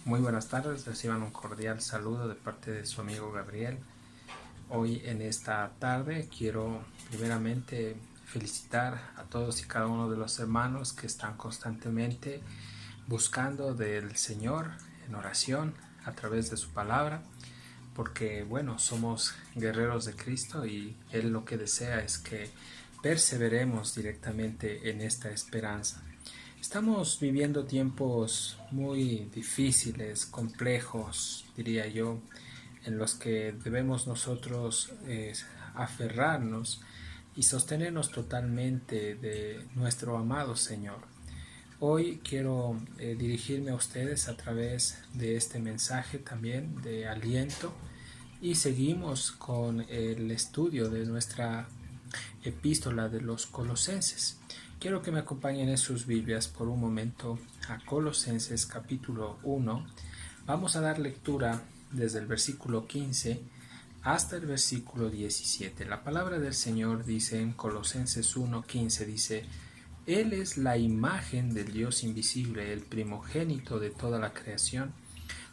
Muy buenas tardes, reciban un cordial saludo de parte de su amigo Gabriel. Hoy en esta tarde quiero primeramente felicitar a todos y cada uno de los hermanos que están constantemente buscando del Señor en oración a través de su palabra, porque bueno, somos guerreros de Cristo y Él lo que desea es que perseveremos directamente en esta esperanza. Estamos viviendo tiempos muy difíciles, complejos, diría yo, en los que debemos nosotros aferrarnos y sostenernos totalmente de nuestro amado Señor. Hoy quiero dirigirme a ustedes a través de este mensaje también de aliento y seguimos con el estudio de nuestra epístola de los Colosenses. Quiero que me acompañen en sus Biblias por un momento a Colosenses capítulo 1. Vamos a dar lectura desde el versículo 15 hasta el versículo 17. La palabra del Señor dice en Colosenses 1:15, dice: Él es la imagen del Dios invisible, el primogénito de toda la creación,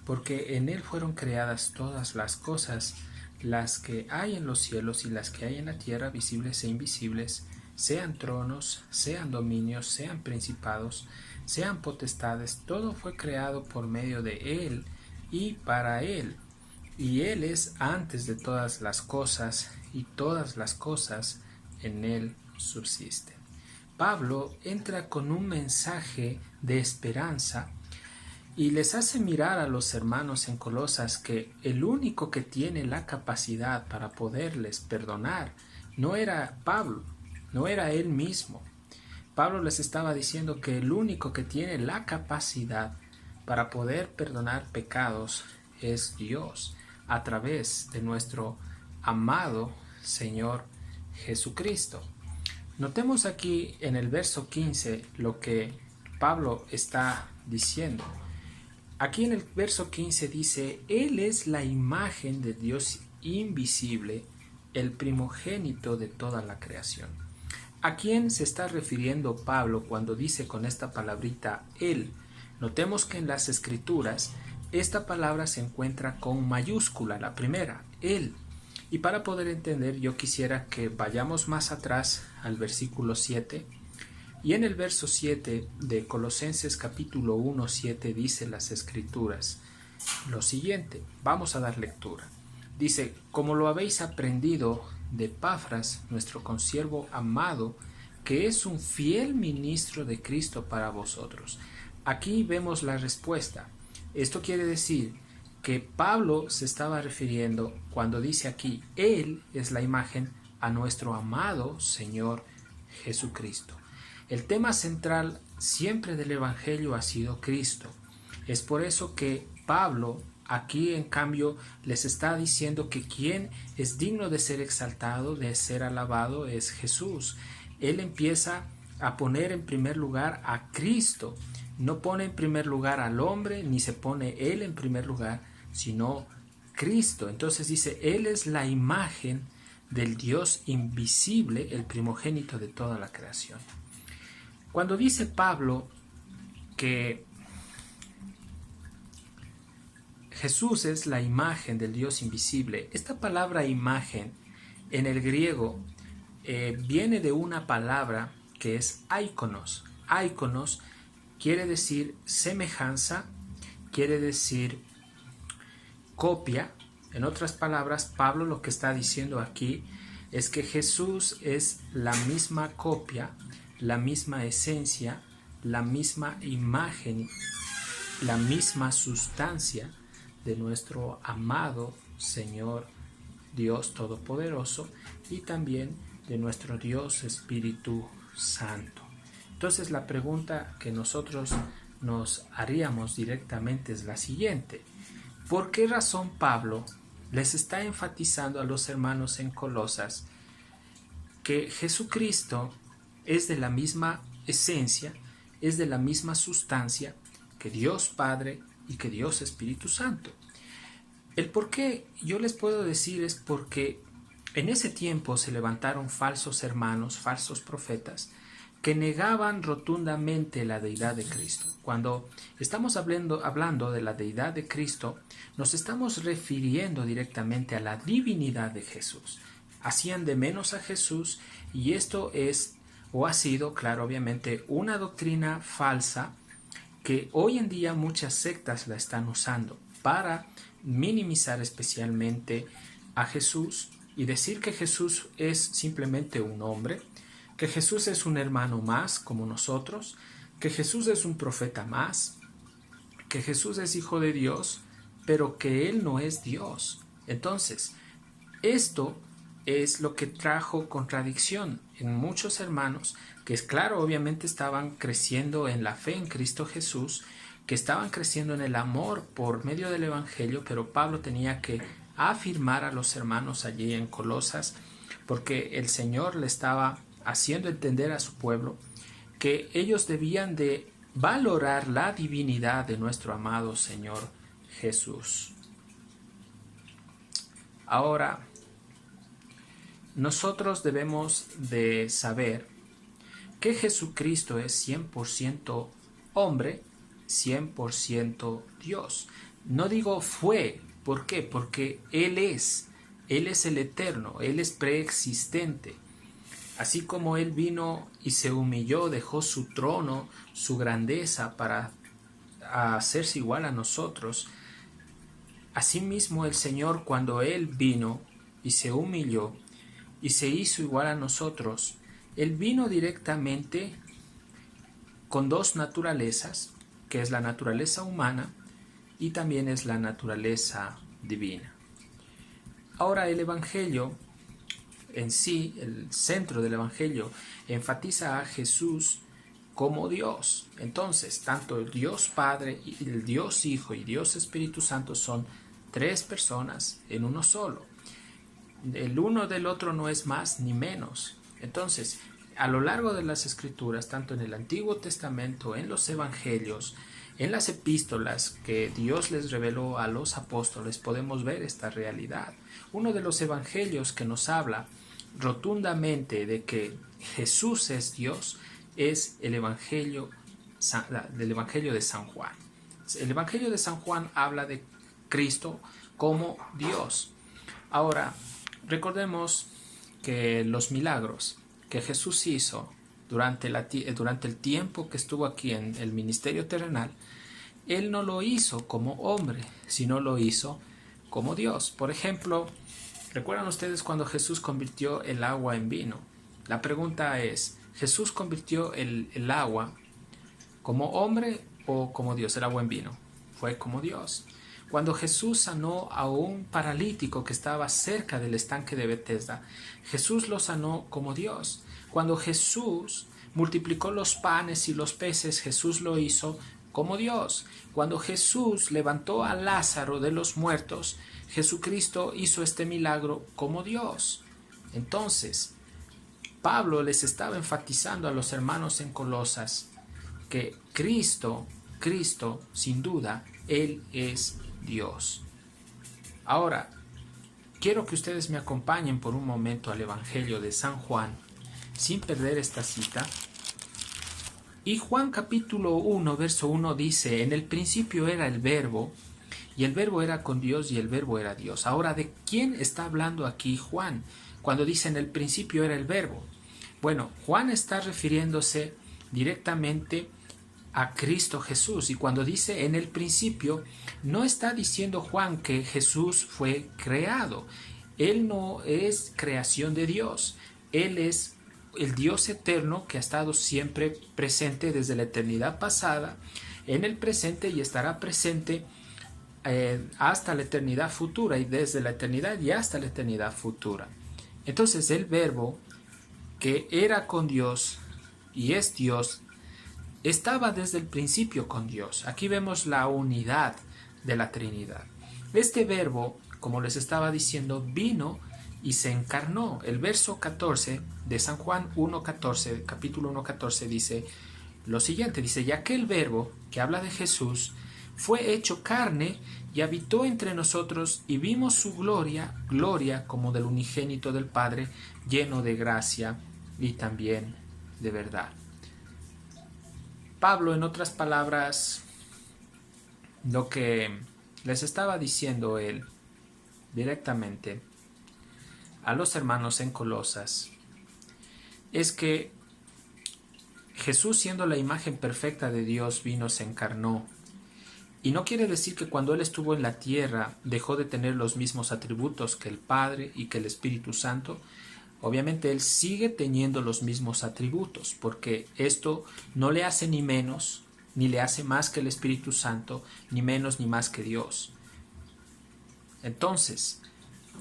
porque en Él fueron creadas todas las cosas, las que hay en los cielos y las que hay en la tierra, visibles e invisibles, sean tronos, sean dominios, sean principados, sean potestades. Todo fue creado por medio de Él y para Él. Y Él es antes de todas las cosas, y todas las cosas en Él subsisten. Pablo entra con un mensaje de esperanza y les hace mirar a los hermanos en Colosas que el único que tiene la capacidad para poderles perdonar no era Pablo, no era él mismo. Pablo les estaba diciendo que el único que tiene la capacidad para poder perdonar pecados es Dios, a través de nuestro amado Señor Jesucristo. Notemos aquí en el verso 15 lo que Pablo está diciendo. Aquí en el verso 15 dice: Él es la imagen de Dios invisible, el primogénito de toda la creación. ¿A quién se está refiriendo Pablo cuando dice con esta palabrita Él? Notemos que en las Escrituras esta palabra se encuentra con mayúscula, la primera, Él. Y para poder entender, yo quisiera que vayamos más atrás al versículo 7. Y en el verso 7 de Colosenses capítulo 1, 7 dice las Escrituras lo siguiente. Vamos a dar lectura. Dice: como lo habéis aprendido de Epafras, nuestro consiervo amado, que es un fiel ministro de Cristo para vosotros. Aquí vemos la respuesta. Esto quiere decir que Pablo se estaba refiriendo, cuando dice aquí Él es la imagen, a nuestro amado Señor Jesucristo. El tema central siempre del Evangelio ha sido Cristo. Es por eso que Pablo aquí en cambio les está diciendo que quien es digno de ser exaltado, de ser alabado, es Jesús. Él empieza a poner en primer lugar a Cristo. No pone en primer lugar al hombre, ni se pone Él en primer lugar, sino Cristo. Entonces dice: Él es la imagen del Dios invisible, el primogénito de toda la creación. Cuando dice Pablo que Jesús es la imagen del Dios invisible, esta palabra imagen en el griego viene de una palabra que es iconos. Iconos quiere decir semejanza, quiere decir copia. En otras palabras, Pablo lo que está diciendo aquí es que Jesús es la misma copia, la misma esencia, la misma imagen, la misma sustancia de nuestro amado Señor Dios Todopoderoso y también de nuestro Dios Espíritu Santo. Entonces la pregunta que nosotros nos haríamos directamente es la siguiente: ¿por qué razón Pablo les está enfatizando a los hermanos en Colosas que Jesucristo es de la misma esencia, es de la misma sustancia que Dios Padre y que Dios Espíritu Santo? El por qué yo les puedo decir es porque en ese tiempo se levantaron falsos hermanos, falsos profetas, que negaban rotundamente la deidad de Cristo. Cuando estamos hablando de la deidad de Cristo, nos estamos refiriendo directamente a la divinidad de Jesús. Hacían de menos a Jesús, y esto es o ha sido, claro, obviamente, una doctrina falsa que hoy en día muchas sectas la están usando para minimizar especialmente a Jesús y decir que Jesús es simplemente un hombre, que Jesús es un hermano más como nosotros, que Jesús es un profeta más, que Jesús es hijo de Dios, pero que Él no es Dios. Entonces, esto es lo que trajo contradicción en muchos hermanos que, es claro, obviamente estaban creciendo en la fe en Cristo Jesús, que estaban creciendo en el amor por medio del Evangelio, pero Pablo tenía que afirmar a los hermanos allí en Colosas, porque el Señor le estaba haciendo entender a su pueblo que ellos debían de valorar la divinidad de nuestro amado Señor Jesús. Ahora, nosotros debemos de saber que Jesucristo es 100% hombre, 100% Dios. No digo fue, ¿por qué? Porque Él es el eterno, Él es preexistente. Así como Él vino y se humilló, dejó su trono, su grandeza para hacerse igual a nosotros, asimismo el Señor, cuando Él vino y se humilló y se hizo igual a nosotros, Él vino directamente con dos naturalezas, que es la naturaleza humana y también es la naturaleza divina. Ahora, el Evangelio en sí, el centro del Evangelio, enfatiza a Jesús como Dios. Entonces, tanto el Dios Padre, y el Dios Hijo y Dios Espíritu Santo son tres personas en uno solo. El uno del otro no es más ni menos. Entonces, a lo largo de las Escrituras, tanto en el Antiguo Testamento, en los Evangelios, en las epístolas que Dios les reveló a los apóstoles, podemos ver esta realidad. Uno de los evangelios que nos habla rotundamente de que Jesús es Dios es el evangelio de San Juan. El evangelio de San Juan habla de Cristo como Dios. Ahora, recordemos que los milagros que Jesús hizo durante el tiempo que estuvo aquí en el ministerio terrenal, Él no lo hizo como hombre, sino lo hizo como Dios. Por ejemplo, ¿recuerdan ustedes cuando Jesús convirtió el agua en vino? La pregunta es, ¿Jesús convirtió el agua como hombre o como Dios, el agua en vino? Fue como Dios. Cuando Jesús sanó a un paralítico que estaba cerca del estanque de Betesda, Jesús lo sanó como Dios. Cuando Jesús multiplicó los panes y los peces, Jesús lo hizo como Dios. Cuando Jesús levantó a Lázaro de los muertos, Jesucristo hizo este milagro como Dios. Entonces, Pablo les estaba enfatizando a los hermanos en Colosas que Cristo, sin duda, Él es Dios. Ahora, quiero que ustedes me acompañen por un momento al Evangelio de San Juan, sin perder esta cita. Y Juan capítulo 1, verso 1 dice, en el principio era el Verbo, y el Verbo era con Dios, y el Verbo era Dios. Ahora, ¿de quién está hablando aquí Juan cuando dice en el principio era el Verbo? Bueno, Juan está refiriéndose directamente a Cristo Jesús, y cuando dice en el principio, no está diciendo Juan que Jesús fue creado. Él no es creación de Dios, Él es el Dios eterno que ha estado siempre presente desde la eternidad pasada, en el presente, y estará presente hasta la eternidad futura, y desde la eternidad y hasta la eternidad futura. Entonces el Verbo, que era con Dios y es Dios, estaba desde el principio con Dios. Aquí vemos la unidad de la Trinidad. Este Verbo, como les estaba diciendo, vino y se encarnó. El verso 14 de San Juan 1.14, capítulo 1.14 dice lo siguiente, dice, y aquel Verbo, que habla de Jesús, fue hecho carne y habitó entre nosotros, y vimos su gloria, gloria como del unigénito del Padre, lleno de gracia y también de verdad. Pablo, en otras palabras, lo que les estaba diciendo él directamente a los hermanos en Colosas es que Jesús, siendo la imagen perfecta de Dios, vino, se encarnó. Y no quiere decir que cuando Él estuvo en la tierra dejó de tener los mismos atributos que el Padre y que el Espíritu Santo. Obviamente Él sigue teniendo los mismos atributos, porque esto no le hace ni menos, ni le hace más que el Espíritu Santo, ni menos ni más que Dios. Entonces,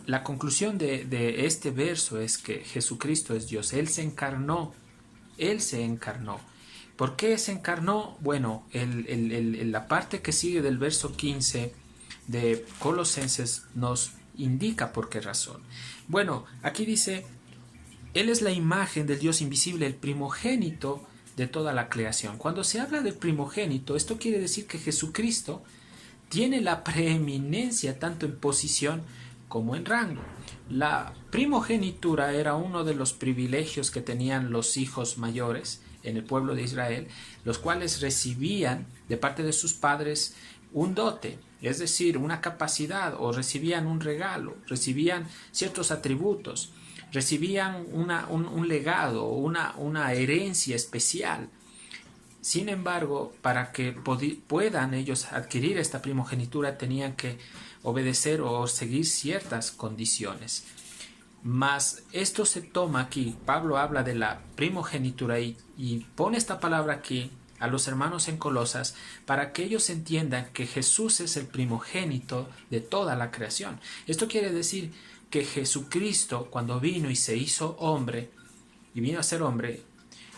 la conclusión de este verso es que Jesucristo es Dios. Él se encarnó. Él se encarnó. ¿Por qué se encarnó? Bueno, la parte que sigue del verso 15 de Colosenses nos indica por qué razón. Bueno, aquí dice, Él es la imagen del Dios invisible, el primogénito de toda la creación. Cuando se habla de primogénito, esto quiere decir que Jesucristo tiene la preeminencia tanto en posición como en rango. La primogenitura era uno de los privilegios que tenían los hijos mayores en el pueblo de Israel, los cuales recibían de parte de sus padres un dote, es decir, una capacidad, o recibían un regalo, recibían ciertos atributos, recibían un legado, una herencia especial. Sin embargo, para que puedan ellos adquirir esta primogenitura, tenían que obedecer o seguir ciertas condiciones. Mas esto se toma aquí, Pablo habla de la primogenitura y pone esta palabra aquí a los hermanos en Colosas para que ellos entiendan que Jesús es el primogénito de toda la creación. Esto quiere decir que Jesucristo, cuando vino y se hizo hombre, y vino a ser hombre,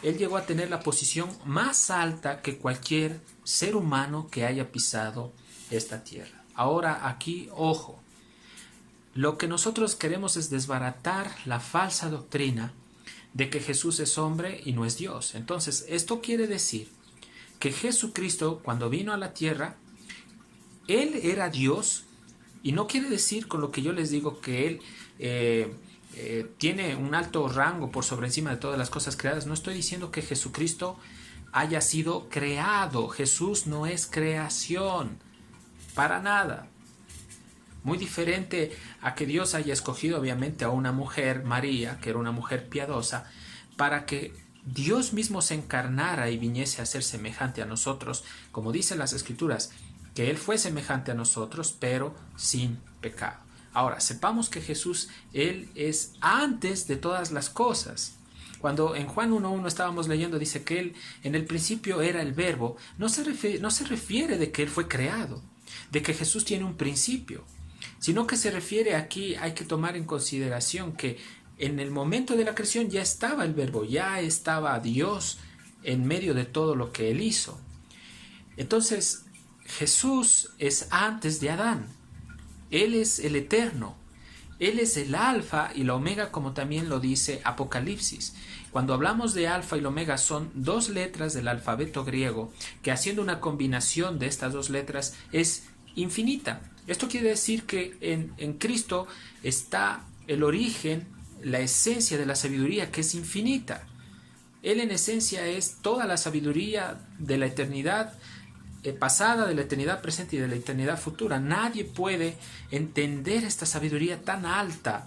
Él llegó a tener la posición más alta que cualquier ser humano que haya pisado esta tierra. Ahora aquí, ojo, lo que nosotros queremos es desbaratar la falsa doctrina de que Jesús es hombre y no es Dios. Entonces, esto quiere decir que Jesucristo, cuando vino a la tierra, Él era Dios, y no quiere decir con lo que yo les digo que Él tiene un alto rango por sobre encima de todas las cosas creadas. No estoy diciendo que Jesucristo haya sido creado. Jesús no es creación, para nada. Muy diferente a que Dios haya escogido obviamente a una mujer, María, que era una mujer piadosa, para que Dios mismo se encarnara y viniese a ser semejante a nosotros, como dicen las Escrituras, que Él fue semejante a nosotros, pero sin pecado. Ahora, sepamos que Jesús, Él es antes de todas las cosas. Cuando en Juan 1.1 estábamos leyendo, dice que Él en el principio era el Verbo, no se refiere de que Él fue creado, de que Jesús tiene un principio, sino que se refiere aquí, hay que tomar en consideración que en el momento de la creación ya estaba el Verbo, ya estaba Dios en medio de todo lo que Él hizo. Entonces, Jesús es antes de Adán. Él es el eterno. Él es el alfa y la omega, como también lo dice Apocalipsis. Cuando hablamos de alfa y omega, son dos letras del alfabeto griego que, haciendo una combinación de estas dos letras, es infinita. Esto quiere decir que en Cristo está el origen, la esencia de la sabiduría, que es infinita. Él en esencia es toda la sabiduría de la eternidad pasada, de la eternidad presente y de la eternidad futura. Nadie puede entender esta sabiduría tan alta.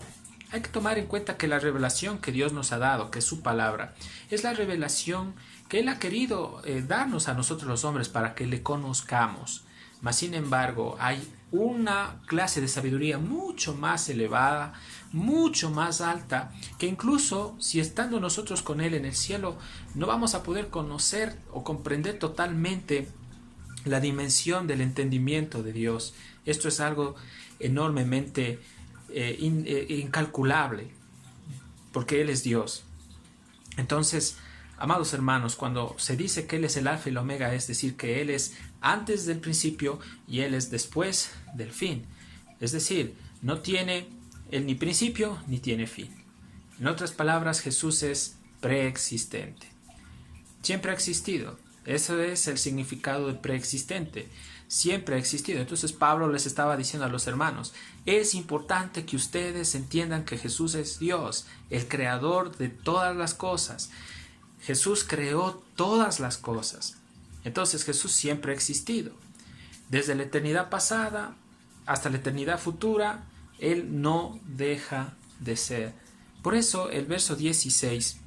Hay que tomar en cuenta que la revelación que Dios nos ha dado, que es su palabra, es la revelación que Él ha querido darnos a nosotros los hombres para que le conozcamos. Mas sin embargo, hay una clase de sabiduría mucho más elevada, mucho más alta, que incluso si estando nosotros con Él en el cielo, no vamos a poder conocer o comprender totalmente la dimensión del entendimiento de Dios. Esto es algo enormemente incalculable, porque Él es Dios. Entonces, amados hermanos, cuando se dice que Él es el alfa y el omega, es decir, que Él es antes del principio y Él es después del fin. Es decir, no tiene Él ni principio ni tiene fin. En otras palabras, Jesús es preexistente. Siempre ha existido. Eso es el significado de preexistente. Siempre ha existido. Entonces Pablo les estaba diciendo a los hermanos, es importante que ustedes entiendan que Jesús es Dios, el creador de todas las cosas. Jesús creó todas las cosas. Entonces Jesús siempre ha existido. Desde la eternidad pasada hasta la eternidad futura, Él no deja de ser. Por eso el verso 16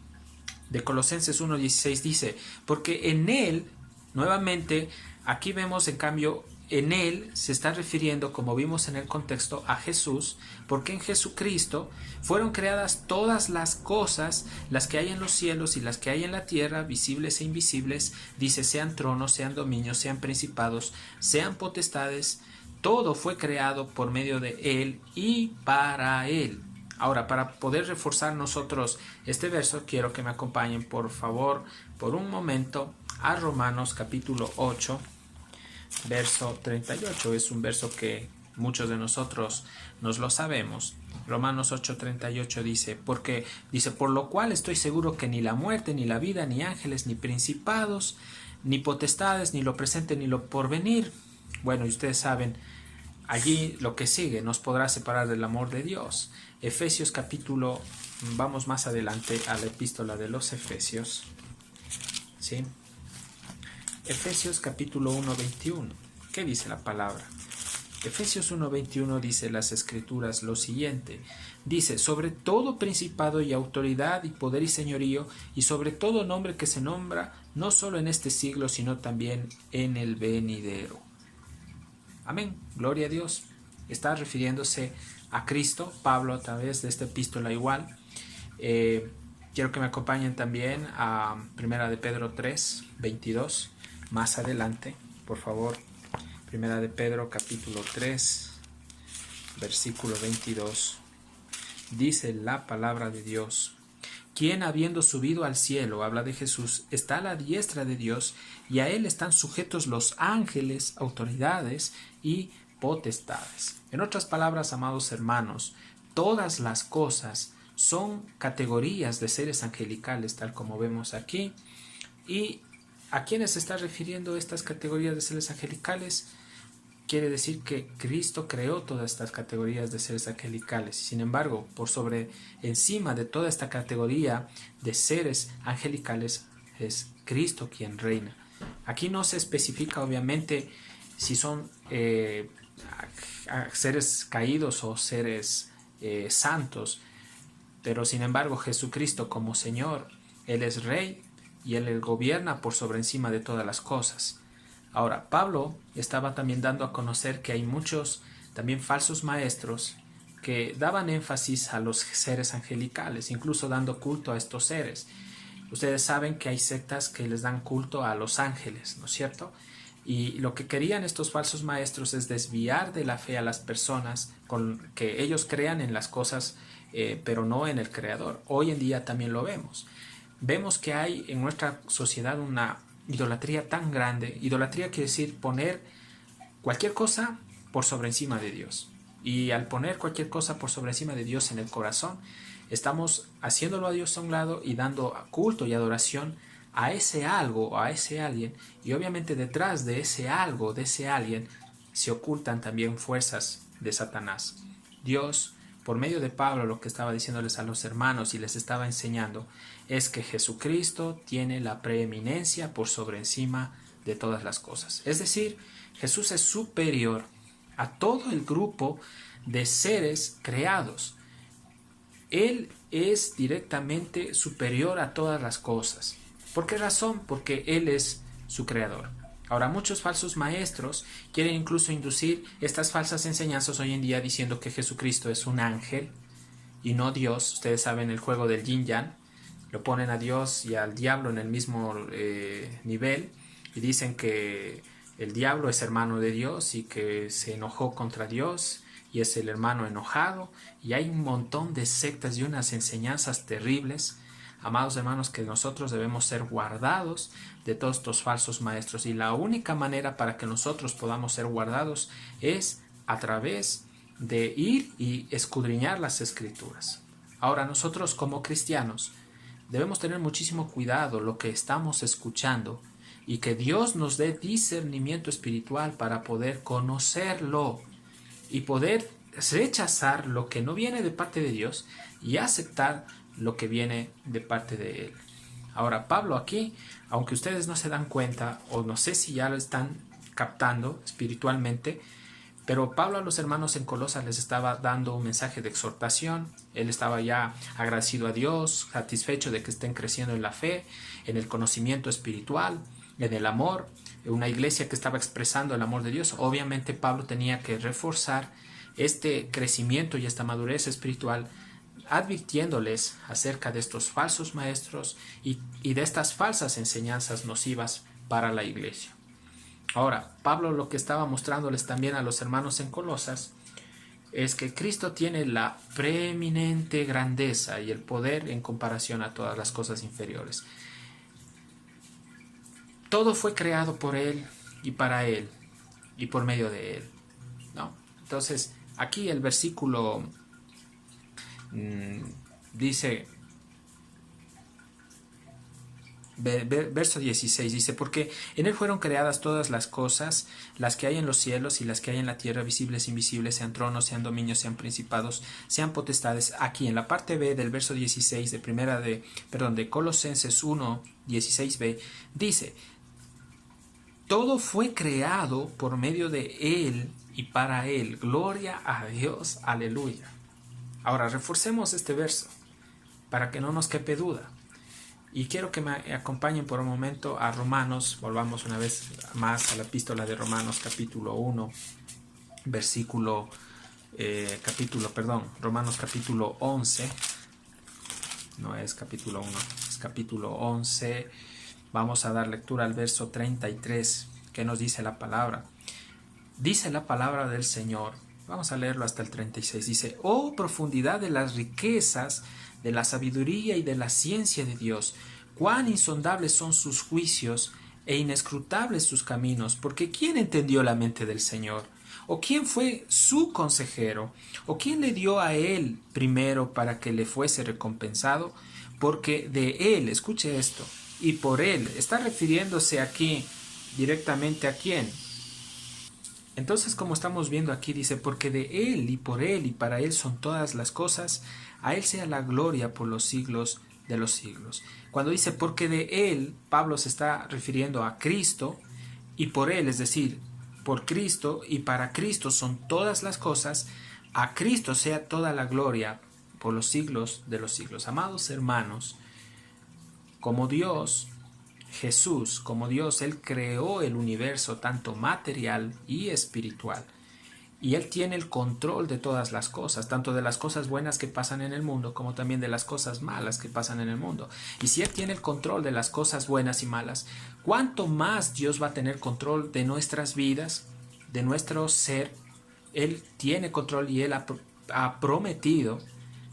de Colosenses 1:16 dice, porque en Él, nuevamente, aquí vemos en cambio, en Él se está refiriendo, como vimos en el contexto, a Jesús, porque en Jesucristo fueron creadas todas las cosas, las que hay en los cielos y las que hay en la tierra, visibles e invisibles, dice, sean tronos, sean dominios, sean principados, sean potestades, todo fue creado por medio de Él y para Él. Ahora, para poder reforzar nosotros este verso, quiero que me acompañen, por favor, por un momento, a Romanos capítulo 8, verso 38. Es un verso que muchos de nosotros nos lo sabemos. Romanos 8:38 dice, por lo cual estoy seguro que ni la muerte, ni la vida, ni ángeles, ni principados, ni potestades, ni lo presente, ni lo porvenir. Bueno, y ustedes saben, allí lo que sigue nos podrá separar del amor de Dios. Efesios capítulo, vamos más adelante a la epístola de los Efesios, ¿sí? Efesios capítulo 1:21. ¿Qué dice la palabra? Efesios 1:21 dice las escrituras lo siguiente. Dice, sobre todo principado y autoridad y poder y señorío, y sobre todo nombre que se nombra, no solo en este siglo, sino también en el venidero. Amén. Gloria a Dios. Está refiriéndose a Cristo, Pablo, a través de esta epístola igual. Quiero que me acompañen también a 1 de Pedro 3:22. Más adelante, por favor. 1 de Pedro capítulo 3, versículo 22. Dice la palabra de Dios, quien habiendo subido al cielo, habla de Jesús, está a la diestra de Dios, y a él están sujetos los ángeles, autoridades y potestades. En otras palabras, amados hermanos, todas las cosas son categorías de seres angelicales, tal como vemos aquí. ¿Y a quiénes se está refiriendo estas categorías de seres angelicales? Quiere decir que Cristo creó todas estas categorías de seres angelicales. Sin embargo, por sobre encima de toda esta categoría de seres angelicales es Cristo quien reina. Aquí no se especifica obviamente si son seres caídos o seres santos, pero sin embargo Jesucristo como Señor, Él es Rey y Él gobierna por sobre encima de todas las cosas. Ahora, Pablo estaba también dando a conocer que hay muchos también falsos maestros que daban énfasis a los seres angelicales, incluso dando culto a estos seres. Ustedes saben que hay sectas que les dan culto a los ángeles, ¿no es cierto? Y lo que querían estos falsos maestros es desviar de la fe a las personas con que ellos crean en las cosas, pero no en el Creador. Hoy en día también lo vemos. Vemos que hay en nuestra sociedad una idolatría tan grande. Idolatría quiere decir poner cualquier cosa por sobre encima de Dios. Y al poner cualquier cosa por sobre encima de Dios en el corazón, estamos haciéndolo a Dios a un lado y dando culto y adoración a ese algo o a ese alguien. Y obviamente detrás de ese algo, de ese alguien, se ocultan también fuerzas de Satanás. Dios, por medio de Pablo, lo que estaba diciéndoles a los hermanos y les estaba enseñando es que Jesucristo tiene la preeminencia por sobre encima de todas las cosas. Es decir, Jesús es superior a todo el grupo de seres creados. Él es directamente superior a todas las cosas. ¿Por qué razón? Porque Él es su creador. Ahora, muchos falsos maestros quieren incluso inducir estas falsas enseñanzas hoy en día diciendo que Jesucristo es un ángel y no Dios. Ustedes saben el juego del yin-yang. Lo ponen a Dios y al diablo en el mismo nivel y dicen que el diablo es hermano de Dios y que se enojó contra Dios y es el hermano enojado. Y hay un montón de sectas y unas enseñanzas terribles. Amados hermanos, que nosotros debemos ser guardados de todos estos falsos maestros. Y la única manera para que nosotros podamos ser guardados es a través de ir y escudriñar las Escrituras. Ahora, nosotros como cristianos debemos tener muchísimo cuidado lo que estamos escuchando y que Dios nos dé discernimiento espiritual para poder conocerlo y poder rechazar lo que no viene de parte de Dios y aceptar lo que viene de parte de Él. Ahora, Pablo aquí, aunque ustedes no se dan cuenta, o no sé si ya lo están captando espiritualmente, pero Pablo a los hermanos en Colosas les estaba dando un mensaje de exhortación. Él estaba ya agradecido a Dios, satisfecho de que estén creciendo en la fe, en el conocimiento espiritual, en el amor, en una iglesia que estaba expresando el amor de Dios. Obviamente Pablo tenía que reforzar este crecimiento y esta madurez espiritual, advirtiéndoles acerca de estos falsos maestros y de estas falsas enseñanzas nocivas para la iglesia. Ahora, Pablo lo que estaba mostrándoles también a los hermanos en Colosas es que Cristo tiene la preeminente grandeza y el poder en comparación a todas las cosas inferiores. Todo fue creado por Él y para Él y por medio de Él, ¿no? Entonces, aquí el versículo dice, verso 16 dice, porque en él fueron creadas todas las cosas, las que hay en los cielos y las que hay en la tierra, visibles e invisibles, sean tronos, sean dominios, sean principados, sean potestades. Aquí en la parte B del verso 16 de Colosenses 1, 16b, dice, todo fue creado por medio de él y para él. Gloria a Dios, aleluya. Ahora reforcemos este verso para que no nos quepe duda. Y quiero que me acompañen por un momento a Romanos, volvamos una vez más a la epístola de Romanos capítulo 1, Romanos capítulo 11, no es capítulo 1, es capítulo 11, vamos a dar lectura al verso 33, que nos dice la palabra. Dice la palabra del Señor, vamos a leerlo hasta el 36, dice, oh profundidad de las riquezas, de la sabiduría y de la ciencia de Dios, cuán insondables son sus juicios e inescrutables sus caminos, porque ¿quién entendió la mente del Señor? ¿O quién fue su consejero? ¿O quién le dio a él primero para que le fuese recompensado? Porque de él, escuche esto, y por él, está refiriéndose aquí directamente a quién. Entonces, como estamos viendo aquí, dice, porque de él y para él son todas las cosas, a él sea la gloria por los siglos de los siglos. Cuando dice porque de él, Pablo se está refiriendo a Cristo, y por él, es decir, por Cristo y para Cristo son todas las cosas, a Cristo sea toda la gloria por los siglos de los siglos. Amados hermanos, como Dios, Jesús, como Dios, Él creó el universo tanto material y espiritual. Y Él tiene el control de todas las cosas, tanto de las cosas buenas que pasan en el mundo, como también de las cosas malas que pasan en el mundo. Y si Él tiene el control de las cosas buenas y malas, ¿cuánto más Dios va a tener control de nuestras vidas, de nuestro ser? Él tiene control y Él ha prometido,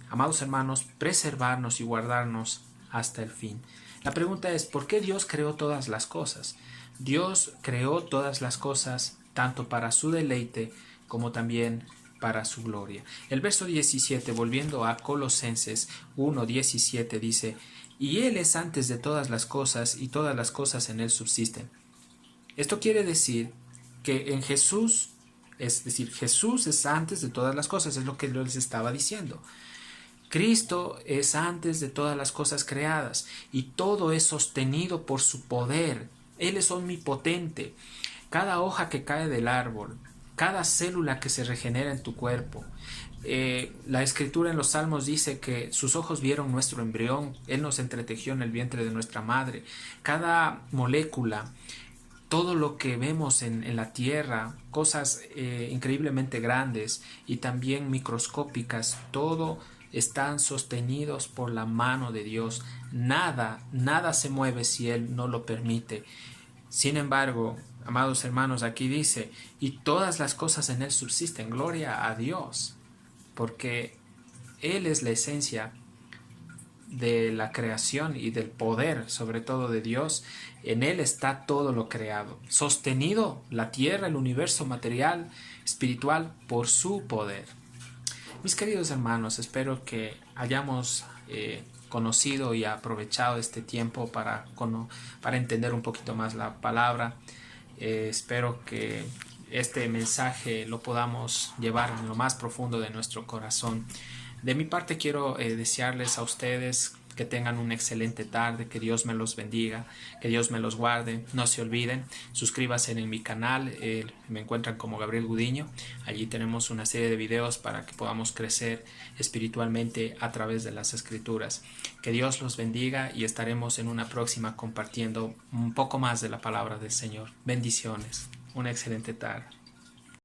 amados hermanos, preservarnos y guardarnos hasta el fin. La pregunta es, ¿por qué Dios creó todas las cosas? Dios creó todas las cosas tanto para su deleite como también para su gloria. El verso 17, volviendo a Colosenses 1:17, dice, y Él es antes de todas las cosas y todas las cosas en Él subsisten. Esto quiere decir que en Jesús, es decir, Jesús es antes de todas las cosas, es lo que les estaba diciendo. Cristo es antes de todas las cosas creadas y todo es sostenido por su poder. Él es omnipotente. Cada hoja que cae del árbol, cada célula que se regenera en tu cuerpo. La escritura en los Salmos dice que sus ojos vieron nuestro embrión, Él nos entretejió en el vientre de nuestra madre. Cada molécula, todo lo que vemos en la tierra, cosas increíblemente grandes y también microscópicas, todo están sostenidos por la mano de Dios. Nada se mueve si Él no lo permite. Sin embargo, amados hermanos, aquí dice, y todas las cosas en Él subsisten. Gloria a Dios, porque Él es la esencia de la creación y del poder, sobre todo de Dios. En Él está todo lo creado, sostenido la tierra, el universo material, espiritual, por su poder. Mis queridos hermanos, espero que hayamos conocido y aprovechado este tiempo para entender un poquito más la palabra. Espero que este mensaje lo podamos llevar en lo más profundo de nuestro corazón. De mi parte quiero desearles a ustedes Que tengan una excelente tarde, que Dios me los bendiga, que Dios me los guarde. No se olviden, suscríbanse en mi canal, me encuentran como Gabriel Gudiño. Allí tenemos una serie de videos para que podamos crecer espiritualmente a través de las Escrituras. Que Dios los bendiga y estaremos en una próxima compartiendo un poco más de la palabra del Señor. Bendiciones. Una excelente tarde.